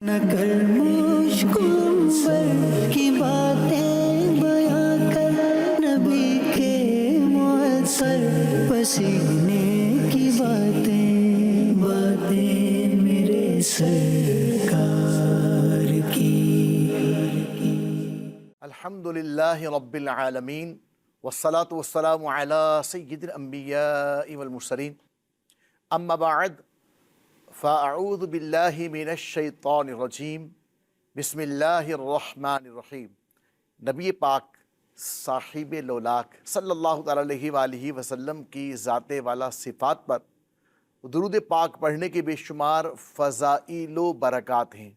نہ کر مشکل سر کی باتیں بیاں کر، نبی کے معطر پسینے کی باتیں میرے سرکار کی۔ الحمدللہ رب العالمین والصلاة والسلام علی سید الانبیاء والمرسلین، اما بعد فاعوذ باللہ من الشیطان الرجیم، بسم اللہ الرحمن الرحیم۔ نبی پاک صاحب لولاک صلی اللہ تعالیٰ علیہ وآلہ وسلم کی ذات والا صفات پر درود پاک پڑھنے کے بے شمار فضائل و برکات ہیں۔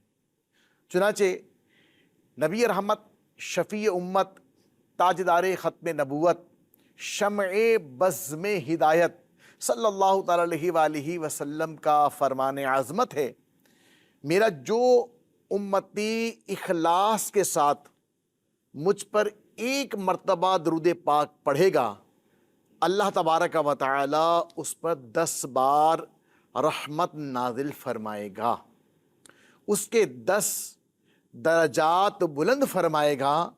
چنانچہ نبی رحمت، شفیع امت، تاجدار ختم نبوت، شمع بزم ہدایت صلی اللہ تعالیٰ علیہ وآلہ وسلم کا فرمان عظمت ہے، میرا جو امتی اخلاص کے ساتھ مجھ پر ایک مرتبہ درود پاک پڑھے گا، اللہ تبارک و تعالی اس پر 10 بار رحمت نازل فرمائے گا، اس کے 10 درجات بلند فرمائے گا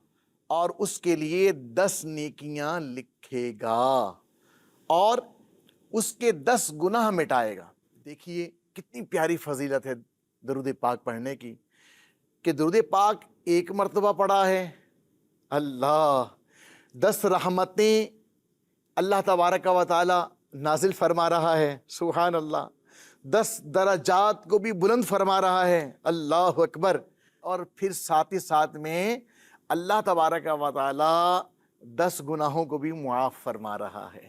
اور اس کے لیے 10 نیکیاں لکھے گا اور اس کے 10 گناہ مٹائے گا۔ دیکھیے کتنی پیاری فضیلت ہے درود پاک پڑھنے کی، کہ درود پاک ایک مرتبہ پڑھا ہے، اللہ 10 رحمتیں اللہ تبارک و تعالی نازل فرما رہا ہے، سبحان اللہ، 10 درجات کو بھی بلند فرما رہا ہے، اللہ اکبر، اور پھر ساتھ ہی ساتھ میں اللہ تبارک و تعالی 10 گناہوں کو بھی معاف فرما رہا ہے۔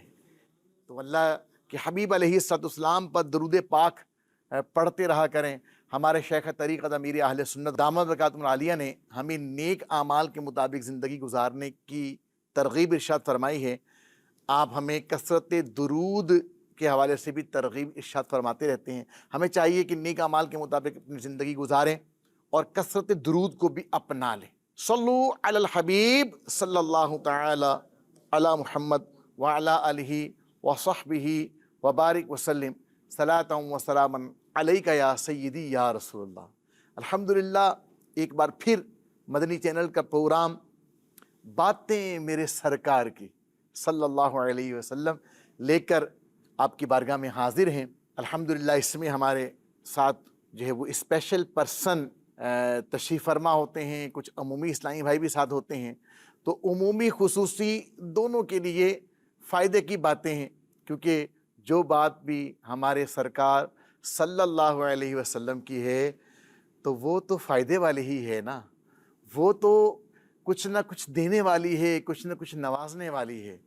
تو اللہ کہ حبیب علیہ السلام پر درود پاک پڑھتے رہا کریں۔ ہمارے شیخ طریقت امیر اہل سنت دامت برکاتہم العالیہ نے ہمیں نیک اعمال کے مطابق زندگی گزارنے کی ترغیب ارشاد فرمائی ہے۔ آپ ہمیں کثرت درود کے حوالے سے بھی ترغیب ارشاد فرماتے رہتے ہیں۔ ہمیں چاہیے کہ نیک اعمال کے مطابق اپنی زندگی گزاریں اور کثرت درود کو بھی اپنا لیں۔ صلو علی الحبیب صلی اللہ تعالی علی محمد وعلی آلہ وصحبہ وبارک وسلم، صلاۃ و سلاما علیک یا سیدی یا رسول اللہ۔ الحمدللہ ایک بار پھر مدنی چینل کا پروگرام باتیں میرے سرکار کی صلی اللہ علیہ وسلم لے کر آپ کی بارگاہ میں حاضر ہیں۔ الحمدللہ اس میں ہمارے ساتھ جو ہے وہ اسپیشل پرسن تشریف فرما ہوتے ہیں، کچھ عمومی اسلامی بھائی بھی ساتھ ہوتے ہیں، تو عمومی خصوصی دونوں کے لیے فائدے کی باتیں ہیں، کیونکہ جو بات بھی ہمارے سرکار صلی اللہ علیہ وسلم کی ہے تو وہ تو فائدے والی ہی ہے نا، وہ تو کچھ نہ کچھ دینے والی ہے، کچھ نہ کچھ نوازنے والی ہے۔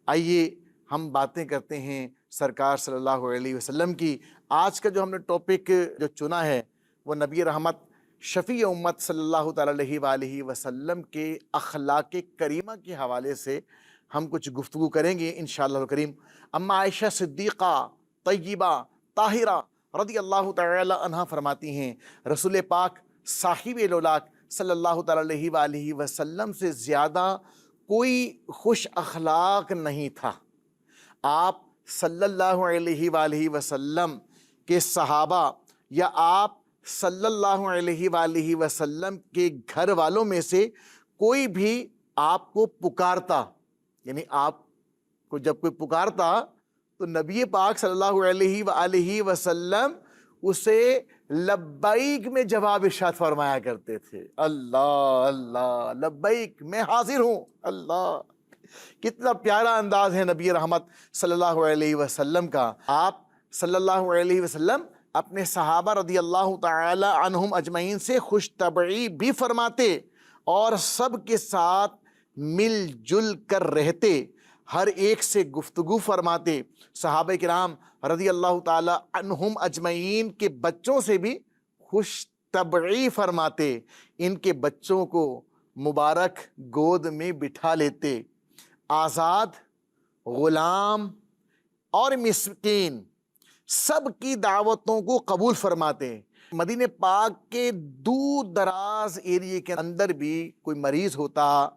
آئیے ہم باتیں کرتے ہیں سرکار صلی اللہ علیہ وسلم کی۔ آج کا جو ہم نے ٹاپک جو چنا ہے وہ نبی رحمت، شفیع امت صلی اللہ تعالیٰ علیہ وآلہ وسلم کے اخلاق کریمہ کے حوالے سے ہم کچھ گفتگو کریں گے انشاءاللہ کریم۔ اما عائشہ صدیقہ طیبہ طاہرہ رضی اللہ تعالی عنہ فرماتی ہیں، رسول پاک صاحب لولاک صلی اللہ تعالیٰ علیہ وآلہ وسلم سے زیادہ کوئی خوش اخلاق نہیں تھا۔ آپ صلی اللہ علیہ وآلہ وسلم کے صحابہ یا آپ صلی اللہ علیہ وآلہ وسلم کے گھر والوں میں سے کوئی بھی آپ کو پکارتا، یعنی آپ کو جب کوئی پکارتا تو نبی پاک صلی اللہ علیہ وآلہ وسلم اسے لبیک میں جواب ارشاد فرمایا کرتے تھے، اللہ اللہ لبیک، میں حاضر ہوں، اللہ۔ کتنا پیارا انداز ہے نبی رحمت صلی اللہ علیہ وسلم کا۔ آپ صلی اللہ علیہ وسلم اپنے صحابہ رضی اللہ تعالی عنہم اجمعین سے خوش طبعی بھی فرماتے اور سب کے ساتھ مل جل کر رہتے، ہر ایک سے گفتگو فرماتے۔ صحابہ کرام رضی اللہ تعالی عنہم اجمعین کے بچوں سے بھی خوش طبعی فرماتے، ان کے بچوں کو مبارک گود میں بٹھا لیتے۔ آزاد، غلام اور مسکین سب کی دعوتوں کو قبول فرماتے۔ مدینہ پاک کے دور دراز ایریے کے اندر بھی کوئی مریض ہوتا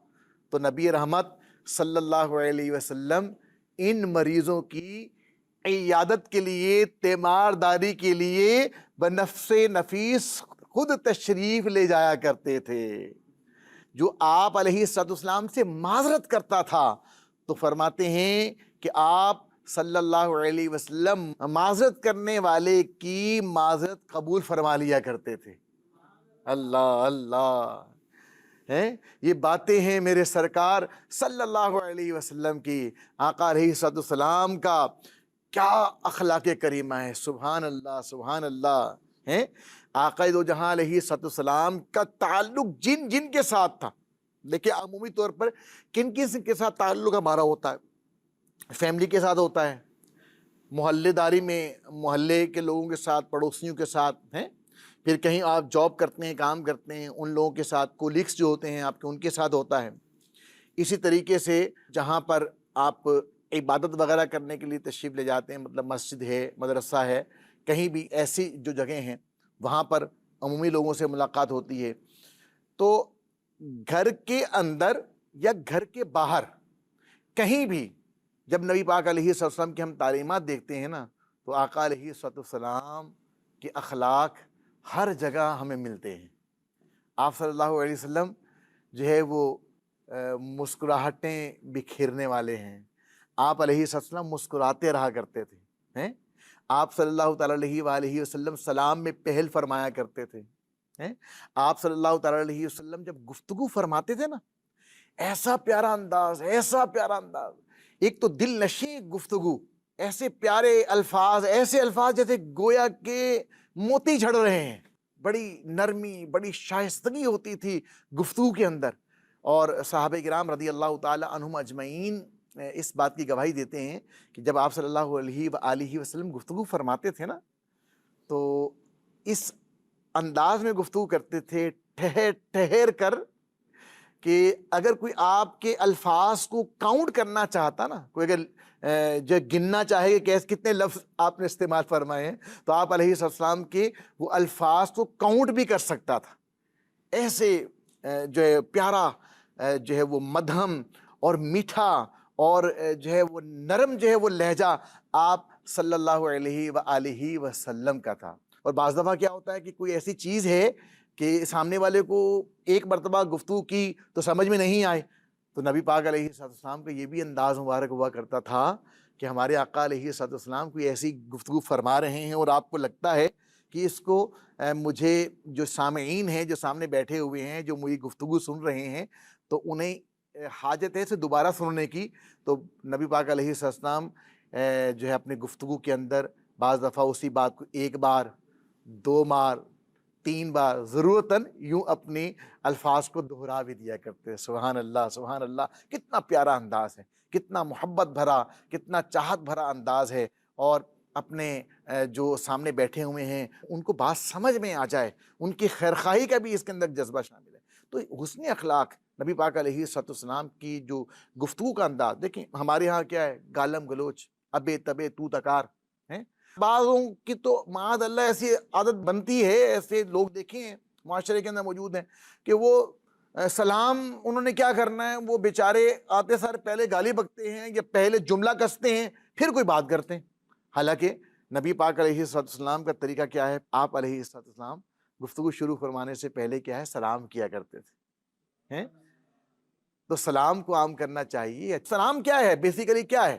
تو نبی رحمت صلی اللہ علیہ وسلم ان مریضوں کی عیادت کے لیے، تیمارداری کے لیے بنفس نفیس خود تشریف لے جایا کرتے تھے. جو آپ علیہ الصلوۃ والسلام سے معذرت کرتا تھا تو فرماتے ہیں کہ آپ صلی اللہ علیہ وسلم معذرت کرنے والے کی معذرت قبول فرما لیا کرتے تھے. اللہ اللہ ہیں یہ باتیں ہیں میرے سرکار صلی اللہ علیہ وسلم کی. آقا علیہ الصلوۃ والسلام کا کیا اخلاق کریمہ ہے. سبحان اللہ سبحان اللہ. ہیں آقا دو جہاں علیہ الصلوۃ والسلام کا تعلق جن جن کے ساتھ تھا. دیکھیں عمومی طور پر کن کن کے ساتھ تعلق ہمارا ہوتا ہے. فیملی کے ساتھ ہوتا ہے, محلے داری میں محلے کے لوگوں کے ساتھ, پڑوسیوں کے ساتھ ہیں. پھر کہیں آپ جاب کرتے ہیں, کام کرتے ہیں, ان لوگوں کے ساتھ, کولیگس جو ہوتے ہیں آپ کے, ان کے ساتھ ہوتا ہے. اسی طریقے سے جہاں پر آپ عبادت وغیرہ کرنے کے لیے تشریف لے جاتے ہیں, مطلب مسجد ہے, مدرسہ ہے, کہیں بھی ایسی جو جگہیں ہیں وہاں پر عمومی لوگوں سے ملاقات ہوتی ہے. تو گھر کے اندر یا گھر کے باہر کہیں بھی جب نبی پاک علیہ الصلوۃ والسلام کی ہم تعلیمات دیکھتے ہیں نا تو آقا علیہ الصلوۃ والسلام کے اخلاق ہر جگہ ہمیں ملتے ہیں. آپ صلی اللہ علیہ وسلم جو ہے وہ مسکراہٹیں بکھیرنے والے ہیں. آپ علیہ الصلوۃ والسلام مسکراتے رہا کرتے تھے. ہیں آپ صلی اللہ تعالیٰ علیہ وآلہ وسلم سلام میں پہل فرمایا کرتے تھے. ہیں آپ صلی اللہ تعالیٰ علیہ وسلم جب گفتگو فرماتے تھے نا, ایسا پیارا انداز, ایسا پیارا انداز, ایک تو دل نشیں گفتگو, ایسے پیارے الفاظ, ایسے الفاظ جیسے گویا کہ موتی جھڑ رہے ہیں. بڑی نرمی, بڑی شائستگی ہوتی تھی گفتگو کے اندر. اور صحابہ کرام رضی اللہ تعالی عنہم اجمعین اس بات کی گواہی دیتے ہیں کہ جب آپ صلی اللہ علیہ وآلہ وسلم گفتگو فرماتے تھے نا تو اس انداز میں گفتگو کرتے تھے ٹھہر ٹھہر کر کہ اگر کوئی آپ کے الفاظ کو کاؤنٹ کرنا چاہتا نا, کوئی اگر جو گننا چاہے کہ کتنے لفظ آپ نے استعمال فرمائے ہیں تو آپ علیہ السلام کے وہ الفاظ کو کاؤنٹ بھی کر سکتا تھا. ایسے جو ہے پیارا جو ہے وہ مدھم اور میٹھا اور جو ہے وہ نرم جو ہے وہ لہجہ آپ صلی اللہ علیہ وآلہ وسلم کا تھا. اور بعض دفعہ کیا ہوتا ہے کہ کوئی ایسی چیز ہے کہ سامنے والے کو ایک مرتبہ گفتگو کی تو سمجھ میں نہیں آئے, تو نبی پاک علیہ السلام کا یہ بھی انداز مبارک ہوا کرتا تھا کہ ہمارے آقا علیہ السلام کوئی ایسی گفتگو فرما رہے ہیں اور آپ کو لگتا ہے کہ اس کو مجھے جو سامعین ہیں, جو سامنے بیٹھے ہوئے ہیں, جو میری گفتگو سن رہے ہیں, تو انہیں حاجت ہے اسے دوبارہ سننے کی, تو نبی پاک علیہ السلام جو ہے اپنے گفتگو کے اندر بعض دفعہ اسی بات کو ایک بار, دو بار, تین بار ضرورتاً یوں اپنے الفاظ کو دہرا بھی دیا کرتے. سبحان اللہ سبحان اللہ. کتنا پیارا انداز ہے, کتنا محبت بھرا, کتنا چاہت بھرا انداز ہے. اور اپنے جو سامنے بیٹھے ہوئے ہیں ان کو بات سمجھ میں آ جائے, ان کی خیرخواہی کا بھی اس کے اندر جذبہ شامل ہے. تو حسن اخلاق نبی پاک علیہ السلام کی جو گفتگو کا انداز دیکھیں. ہمارے ہاں کیا ہے, گالم گلوچ, ابے تبے تو تکار ہیں. بعضوں کی تو معاذ اللہ ایسی عادت بنتی ہے, ایسے لوگ دیکھے ہیں معاشرے کے اندر موجود ہیں کہ وہ سلام انہوں نے کیا کرنا ہے, وہ بیچارے آتے سر پہلے گالی بکتے ہیں یا پہلے جملہ کستے ہیں پھر کوئی بات کرتے ہیں. حالانکہ نبی پاک علیہ السلام کا طریقہ کیا ہے, آپ علیہ السلام گفتگو شروع فرمانے سے پہلے کیا ہے, سلام کیا کرتے تھے. ہیں تو سلام کو عام کرنا چاہیے. سلام کیا ہے, بیسیکلی کیا ہے,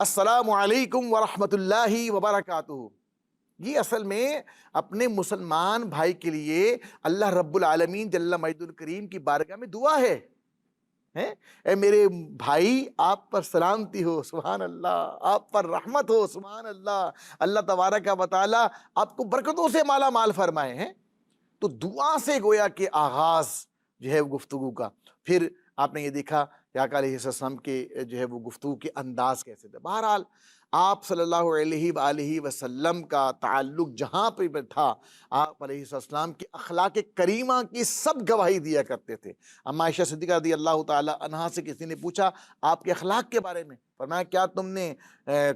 السلام علیکم ورحمۃ اللہ وبرکاتہ. یہ اصل میں اپنے مسلمان بھائی کے لیے اللہ رب العالمین جل مجد الکریم کی بارگاہ میں دعا ہے. اے میرے بھائی آپ پر سلامتی ہو, سبحان اللہ, آپ پر رحمت ہو, سبحان اللہ, اللہ تبارک و تعالی آپ کو برکتوں سے مالا مال فرمائے ہیں. تو دعا سے گویا کہ آغاز جو ہے گفتگو کا. پھر آپ نے یہ دیکھا کہ آقا علیہ السلام کے جو ہے وہ گفتگو کے انداز کیسے تھے. بہرحال آپ صلی اللہ علیہ وآلہ وسلم کا تعلق جہاں پہ تھا, آپ علیہ السلام کی اخلاق کریمہ کی سب گواہی دیا کرتے تھے. اما عائشہ صدیقہ رضی اللہ تعالی عنہا سے کسی نے پوچھا آپ کے اخلاق کے بارے میں, فرمایا کیا تم نے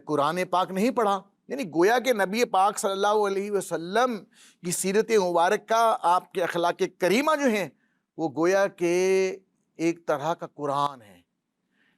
قرآن پاک نہیں پڑھا. یعنی گویا کہ نبی پاک صلی اللہ علیہ وسلم کی سیرت مبارکہ, آپ کے اخلاق کریمہ جو ہیں وہ گویا کہ ایک طرح کا قرآن ہے.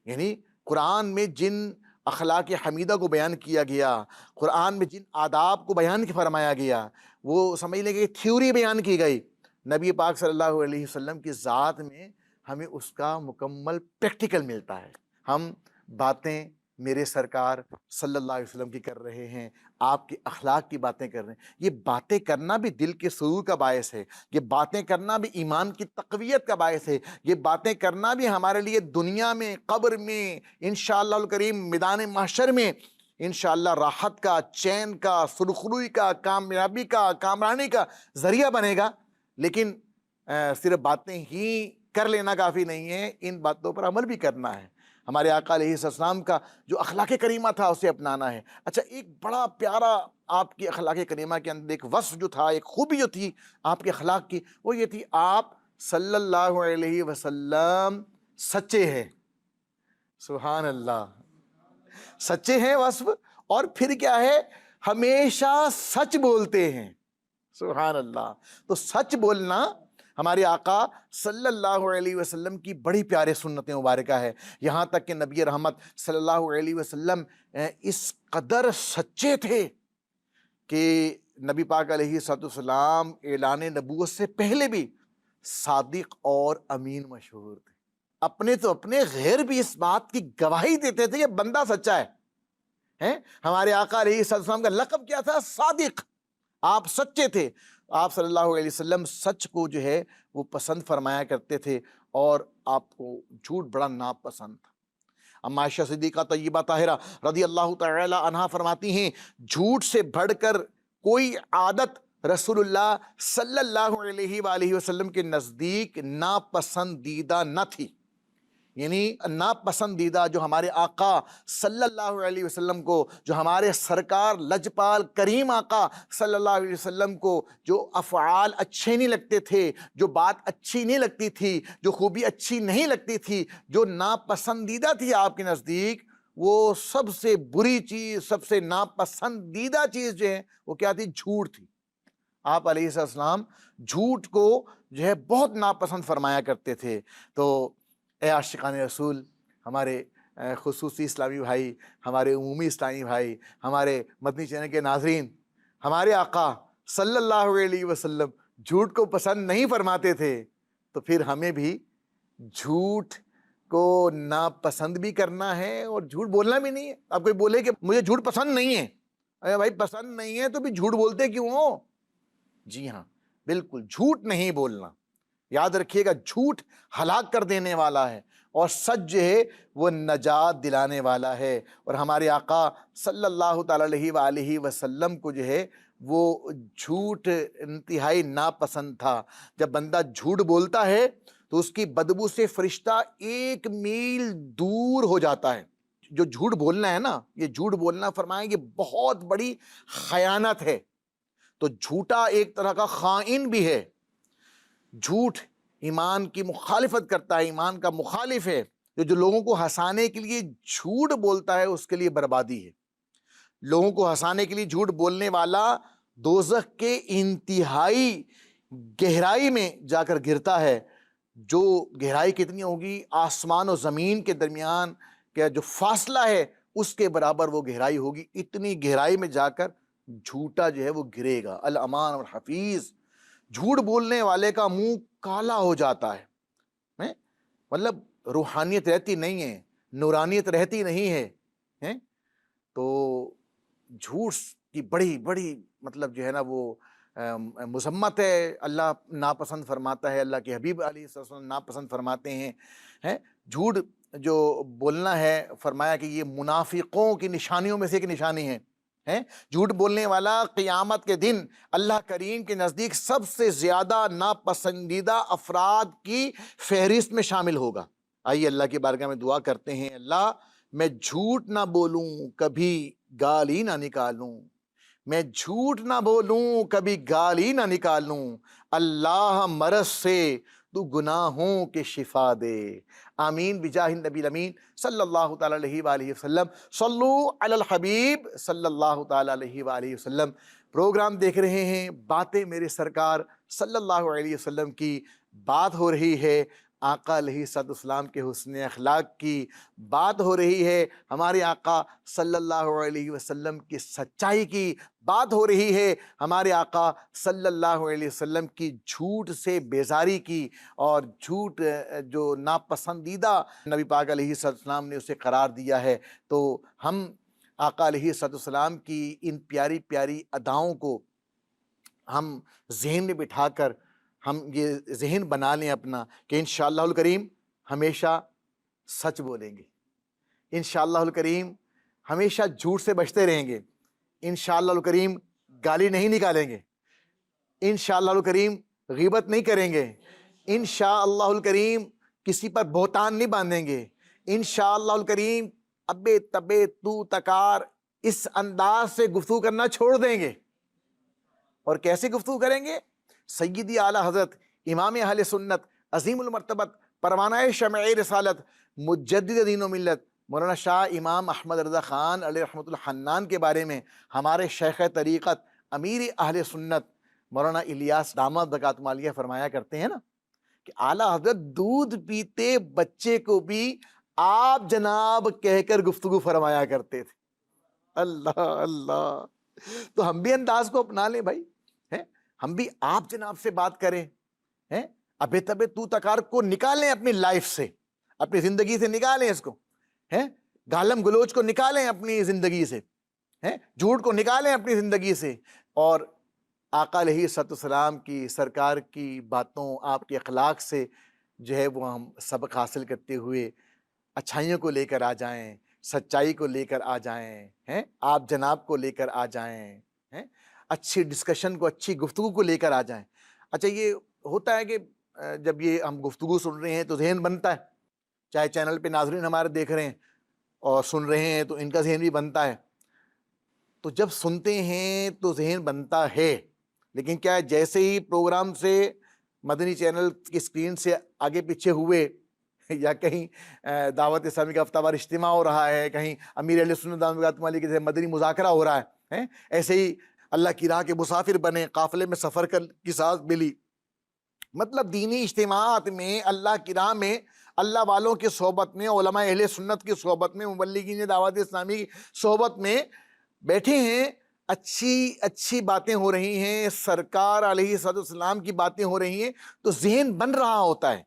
یعنی قرآن میں جن اخلاق حمیدہ کو بیان کیا گیا, قرآن میں جن آداب کو بیان فرمایا گیا, وہ سمجھ لیں کہ تھیوری بیان کی گئی، نبی پاک صلی اللہ علیہ وسلم کی ذات میں ہمیں اس کا مکمل پریکٹیکل ملتا ہے۔ ہم باتیں میرے سرکار صلی اللہ علیہ وسلم کی کر رہے ہیں، آپ کے اخلاق کی باتیں کر رہے ہیں۔ یہ باتیں کرنا بھی دل کے سرور کا باعث ہے، یہ باتیں کرنا بھی ایمان کی تقویت کا باعث ہے، یہ باتیں کرنا بھی ہمارے لیے دنیا میں، قبر میں، انشاءاللہ الکریم میدان محشر میں انشاءاللہ راحت کا، چین کا، سرخروئی کا، کامیابی کا، کامرانی کا ذریعہ بنے گا۔ لیکن صرف باتیں ہی کر لینا کافی نہیں ہے، ان باتوں پر عمل بھی کرنا ہے۔ ہمارے آقا علیہ السلام کا جو اخلاق کریمہ تھا اسے اپنانا ہے۔ اچھا، ایک بڑا پیارا آپ کی اخلاق کریمہ کے اندر ایک وصف جو تھا، ایک خوبی جو تھی آپ کے اخلاق کی، وہ یہ تھی آپ صلی اللہ علیہ وسلم سچے ہیں۔ سبحان اللہ، سچے ہیں وصف، اور پھر کیا ہے، ہمیشہ سچ بولتے ہیں۔ سبحان اللہ۔ تو سچ بولنا ہمارے آقا صلی اللہ علیہ وسلم کی بڑی پیارے سنت مبارکہ ہے، یہاں تک کہ نبی رحمت صلی اللہ علیہ وسلم اس قدر سچے تھے کہ نبی پاک علیہ السلام اعلان نبوت سے پہلے بھی صادق اور امین مشہور تھے۔ اپنے تو اپنے، غیر بھی اس بات کی گواہی دیتے تھے کہ بندہ سچا ہے۔ ہمارے آقا علیہ السلام کا لقب کیا تھا؟ صادق۔ آپ سچے تھے۔ آپ صلی اللہ علیہ وسلم سچ کو جو ہے وہ پسند فرمایا کرتے تھے، اور آپ کو جھوٹ بڑا ناپسند تھا۔ اما عائشہ صدیقہ طیبہ طاہرہ رضی اللہ تعالی عنہا فرماتی ہیں، جھوٹ سے بڑھ کر کوئی عادت رسول اللہ صلی اللہ علیہ وآلہ وسلم کے نزدیک ناپسندیدہ نہ تھی۔ یعنی ناپسندیدہ جو ہمارے آقا صلی اللہ علیہ وسلم کو، جو ہمارے سرکار لجپال کریم آقا صلی اللہ علیہ وسلم کو جو افعال اچھے نہیں لگتے تھے، جو بات اچھی نہیں لگتی تھی، جو خوبی اچھی نہیں لگتی تھی، جو ناپسندیدہ تھی آپ کے نزدیک، وہ سب سے بری چیز، سب سے ناپسندیدہ چیز جو ہے وہ کیا تھی؟ جھوٹ تھی۔ آپ علیہ السلام جھوٹ کو جو ہے بہت ناپسند فرمایا کرتے تھے۔ تو اے عاشقان رسول، ہمارے خصوصی اسلامی بھائی، ہمارے عمومی اسلامی بھائی، ہمارے مدنی چینل کے ناظرین، ہمارے آقا صلی اللہ علیہ وسلم جھوٹ کو پسند نہیں فرماتے تھے، تو پھر ہمیں بھی جھوٹ کو ناپسند بھی کرنا ہے اور جھوٹ بولنا بھی نہیں ہے۔ اب کوئی بولے کہ مجھے جھوٹ پسند نہیں ہے، ارے بھائی پسند نہیں ہے تو بھی جھوٹ بولتے کیوں ہو؟ جی ہاں، بالکل جھوٹ نہیں بولنا۔ یاد رکھیے گا، جھوٹ ہلاک کر دینے والا ہے، اور سچ جو ہے وہ نجات دلانے والا ہے۔ اور ہمارے آقا صلی اللہ تعالی علیہ وآلہ وسلم کو جو ہے وہ جھوٹ انتہائی ناپسند تھا۔ جب بندہ جھوٹ بولتا ہے تو اس کی بدبو سے فرشتہ 1 میل دور ہو جاتا ہے۔ جو جھوٹ بولنا ہے نا، یہ جھوٹ بولنا فرمائیں یہ بہت بڑی خیانت ہے۔ تو جھوٹا ایک طرح کا خائن بھی ہے۔ جھوٹ ایمان کی مخالفت کرتا ہے، ایمان کا مخالف ہے۔ جو لوگوں کو ہنسانے کے لیے جھوٹ بولتا ہے اس کے لیے بربادی ہے۔ لوگوں کو ہنسانے کے لیے جھوٹ بولنے والا دوزخ کے انتہائی گہرائی میں جا کر گرتا ہے۔ جو گہرائی کتنی ہوگی؟ آسمان و زمین کے درمیان کا جو فاصلہ ہے اس کے برابر وہ گہرائی ہوگی۔ اتنی گہرائی میں جا کر جھوٹا جو ہے وہ گرے گا۔ الامان والحفیظ۔ جھوٹ بولنے والے کا منہ کالا ہو جاتا ہے، مطلب روحانیت رہتی نہیں ہے، نورانیت رہتی نہیں ہے۔ تو جھوٹ کی بڑی بڑی مطلب جو ہے نا وہ مذمت ہے، اللہ ناپسند فرماتا ہے، اللہ کے حبیب علیہ السلام ناپسند فرماتے ہیں۔ جھوٹ جو بولنا ہے، فرمایا کہ یہ منافقوں کی نشانیوں میں سے ایک نشانی ہے۔ جھوٹ بولنے والا قیامت کے دن اللہ کریم کے نزدیک سب سے زیادہ ناپسندیدہ افراد کی فہرست میں شامل ہوگا۔ آئیے اللہ کی بارگاہ میں دعا کرتے ہیں، اللہ میں جھوٹ نہ بولوں، کبھی گالی نہ نکالوں، میں جھوٹ نہ بولوں، کبھی گالی نہ نکالوں، اللہ مرض سے تو گناہوں کے شفا دے، آمین بجاہ النبی الامین صلی اللہ تعالی علیہ وآلہ وسلم۔ صلو علی الحبیب صلی اللہ تعالی علیہ وآلہ وسلم۔ پروگرام دیکھ رہے ہیں باتیں میرے سرکار صلی اللہ علیہ وسلم کی، بات ہو رہی ہے آقا علیہ الصلوۃ والسلام کے حسن اخلاق کی بات ہو رہی ہے، ہمارے آقا صلی اللہ علیہ وسلم کی سچائی کی بات ہو رہی ہے، ہمارے آقا صلی اللہ علیہ وسلم کی جھوٹ سے بیزاری کی، اور جھوٹ جو ناپسندیدہ نبی پاک علیہ الصلوۃ والسلام نے اسے قرار دیا ہے۔ تو ہم آقا علیہ الصلوۃ والسلام کی ان پیاری پیاری اداؤں کو ہم ذہن میں بٹھا کر ہم یہ ذہن بنا لیں اپنا کہ انشاءاللہ الکریم ہمیشہ سچ بولیں گے، انشاءاللہ الکریم ہمیشہ جھوٹ سے بچتے رہیں گے، انشاءاللہ الکریم گالی نہیں نکالیں گے، انشاءاللہ الکریم غیبت نہیں کریں گے، انشاءاللہ الکریم کسی پر بہتان نہیں باندھیں گے، انشاءاللہ الکریم ابے تبے تو تکار اس انداز سے گفتگو کرنا چھوڑ دیں گے۔ اور کیسے گفتگو کریں گے؟ سیدی اعلیٰ حضرت امام اہل سنت عظیم المرتبت پروانہ شمع رسالت مجدد دین و ملت مولانا شاہ امام احمد رضا خان علیہ رحمۃ الحنان کے بارے میں ہمارے شیخ طریقت امیر اہل سنت مولانا الیاس داماد برکاتہ عالیہ فرمایا کرتے ہیں نا کہ اعلیٰ حضرت دودھ پیتے بچے کو بھی آپ جناب کہہ کر گفتگو فرمایا کرتے تھے۔ اللہ اللہ، تو ہم بھی انداز کو اپنا لیں بھائی، ہم بھی آپ جناب سے بات کریں، ابے تبے تو تکار کو نکالیں اپنی لائف سے، اپنی زندگی سے نکالیں، اس کو گالم گلوچ کو نکالیں اپنی زندگی سے، جھوٹ کو نکالیں اپنی زندگی سے، اور آقا علیہ الصلوۃ والسلام کی سرکار کی باتوں آپ کے اخلاق سے جو ہے وہ ہم سبق حاصل کرتے ہوئے اچھائیوں کو لے کر آ جائیں، سچائی کو لے کر آ جائیں، آپ جناب کو لے کر آ جائیں، اچھی ڈسکشن کو، اچھی گفتگو کو لے کر آ جائیں۔ اچھا یہ ہوتا ہے کہ جب یہ ہم گفتگو سن رہے ہیں تو ذہن بنتا ہے، چاہے چینل پہ ناظرین ہمارے دیکھ رہے ہیں اور سن رہے ہیں تو ان کا ذہن بھی بنتا ہے، تو جب سنتے ہیں تو ذہن بنتا ہے، لیکن کیا ہے جیسے ہی پروگرام سے مدنی چینل کی اسکرین سے آگے پیچھے ہوئے یا کہیں دعوت اسلامی کا ہفتہ وار اجتماع ہو رہا ہے، کہیں امیر اہل سنت داماد مالی کے مدنی مذاکرہ ہو رہا ہے، ایسے ہی اللہ کی راہ کے مسافر بنے، قافلے میں سفر کی ساتھ ملی، مطلب دینی اجتماعات میں، اللہ کی راہ میں، اللہ والوں کی صحبت میں، علماء اہل سنت کی صحبت میں، مبلغین دعوت اسلامی کی صحبت میں بیٹھے ہیں، اچھی باتیں ہو رہی ہیں، سرکار علیہ الصلوۃ والسلام کی باتیں ہو رہی ہیں، تو ذہن بن رہا ہوتا ہے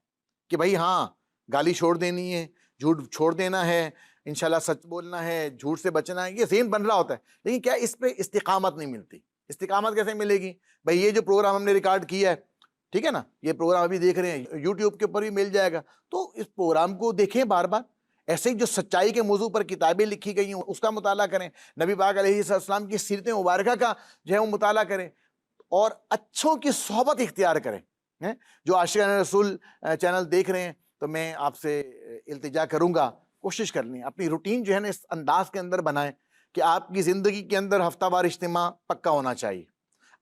کہ بھائی ہاں گالی چھوڑ دینی ہے، جھوٹ چھوڑ دینا ہے، انشاءاللہ سچ بولنا ہے، جھوٹ سے بچنا ہے، یہ ذہن بن رہا ہوتا ہے، لیکن کیا اس پہ استقامت نہیں ملتی۔ استقامت کیسے ملے گی؟ بھائی یہ جو پروگرام ہم نے ریکارڈ کیا ہے، ٹھیک ہے نا، یہ پروگرام ابھی دیکھ رہے ہیں، یوٹیوب کے اوپر بھی مل جائے گا، تو اس پروگرام کو دیکھیں بار بار، ایسے ہی جو سچائی کے موضوع پر کتابیں لکھی گئی ہیں اس کا مطالعہ کریں، نبی پاک علیہ السلام کی سیرت مبارکہ کا جو ہے وہ مطالعہ کریں، اور اچھوں کی صحبت اختیار کریں۔ جو عاشقان رسول چینل دیکھ رہے ہیں تو میں آپ سے التجا کروں گا، کوشش کر لیں اپنی روٹین جو ہے نا اس انداز کے اندر بنائیں کہ آپ کی زندگی کے اندر ہفتہ وار اجتماع پکا ہونا چاہیے،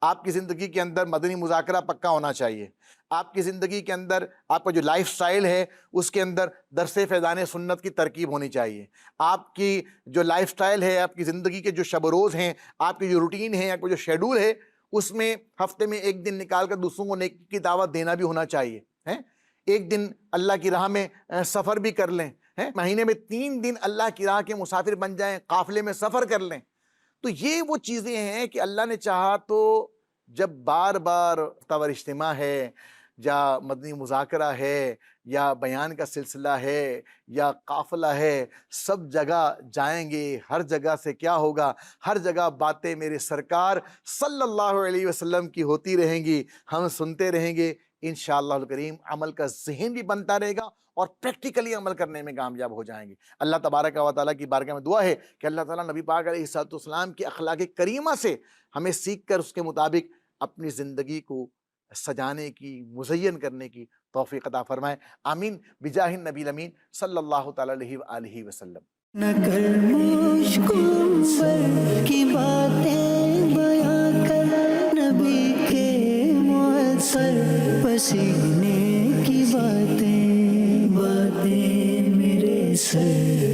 آپ کی زندگی کے اندر مدنی مذاکرہ پکا ہونا چاہیے، آپ کی زندگی کے اندر آپ کا جو لائف سٹائل ہے اس کے اندر درس فیضان سنت کی ترکیب ہونی چاہیے، آپ کی جو لائف سٹائل ہے، آپ کی زندگی کے جو شب و روز ہیں، آپ کی جو روٹین ہے، آپ کا جو شیڈول ہے، اس میں ہفتے میں ایک دن نکال کر دوسروں کو نیکی کی دعوت دینا بھی ہونا چاہیے، ایک دن اللہ کی راہ میں سفر بھی کر لیں، مہینے میں 3 دن اللہ کی راہ کے مسافر بن جائیں، قافلے میں سفر کر لیں۔ تو یہ وہ چیزیں ہیں کہ اللہ نے چاہا تو جب بار بار ہفتہ وار اجتماع ہے یا مدنی مذاکرہ ہے یا بیان کا سلسلہ ہے یا قافلہ ہے، سب جگہ جائیں گے، ہر جگہ سے کیا ہوگا، ہر جگہ باتیں میرے سرکار صلی اللہ علیہ وسلم کی ہوتی رہیں گی، ہم سنتے رہیں گے، انشاءاللہ الکریم عمل کا ذہن بھی بنتا رہے گا اور پریکٹیکلی عمل کرنے میں کامیاب ہو جائیں گے۔ اللہ تبارک و تعالیٰ کی بارگاہ میں دعا ہے کہ اللہ تعالیٰ نبی پاک علیہ الصلوۃ والسلام کی اخلاق کریمہ سے ہمیں سیکھ کر اس کے مطابق اپنی زندگی کو سجانے کی، مزین کرنے کی توفیق عطا فرمائے، آمین بجاہ النبی الامین صلی اللہ تعالیٰ علیہ وآلہ وسلم۔ نہ کر مجھ کو پر کی باتیں بیاں کر، نبی کے معطر پسینے کی باتیں میرے سر